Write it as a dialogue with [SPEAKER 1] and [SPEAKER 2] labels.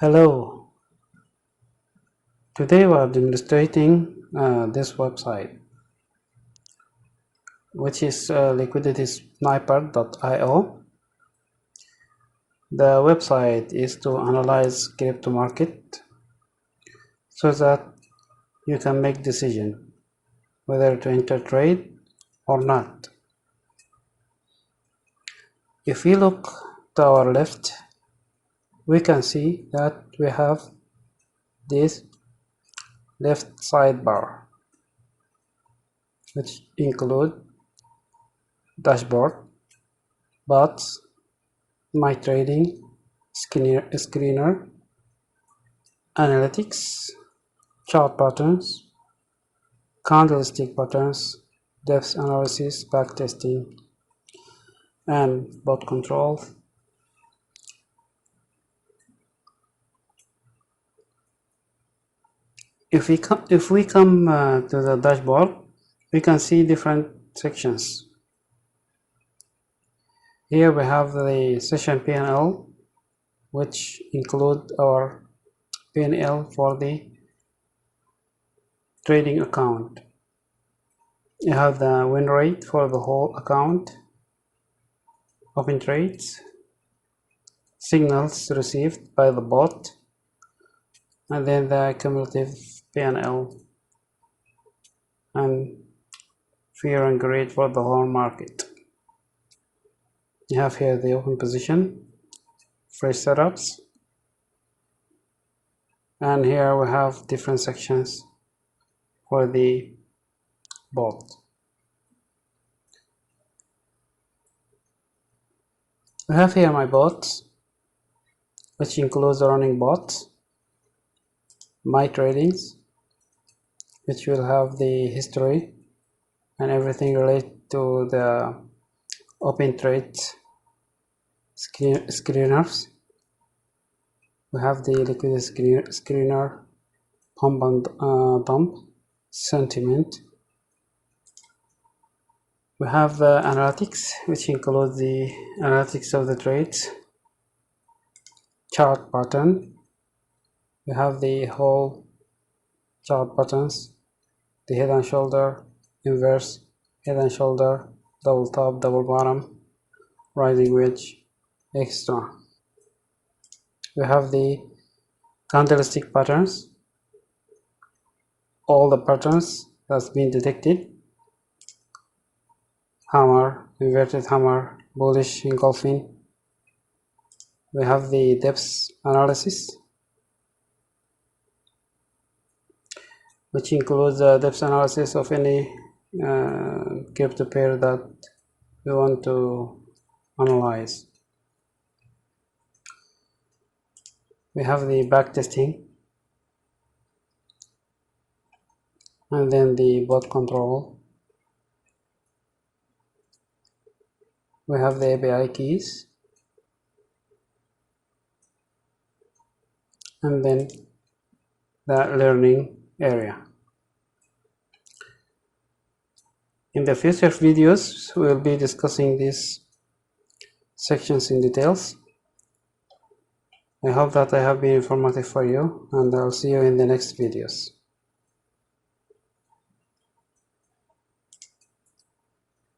[SPEAKER 1] Hello, today we are demonstrating this website, which is liquiditysniper.io. The website is to analyze crypto market so that you can make decision whether to enter trade or not. If we look to our left, we can see that we have this left sidebar, which include dashboard, bots, my trading, screener, analytics, chart patterns, candlestick patterns, depth analysis, backtesting, and bot control. If we come to the dashboard, we can see different sections. Here we have the session P&L, which include our P&L for the trading account. You have the win rate for the whole account, open trades, signals received by the bot, and then the cumulative P&L and fear and greed for the whole market. You have here the open position, fresh setups, and here we have different sections for the bot. I have here my bots, which includes the running bots, my tradings, which will have the history and everything related to the open trades screeners. We have the liquidity screener, pump and dump, sentiment. We have analytics, which includes the analytics of the trades, chart pattern. We have the whole chart patterns, the head and shoulder, inverse, head and shoulder, double top, double bottom, rising wedge, extra. We have the candlestick patterns, all the patterns that's been detected, hammer, inverted hammer, bullish engulfing. We have the depth analysis, which includes the depth analysis of any crypto pair that we want to analyze. We have the backtesting, and then the bot control. We have the API keys, and then the learning area. In the future videos, we will be discussing these sections in details. I hope that I have been informative for you, and I'll see you in the next videos.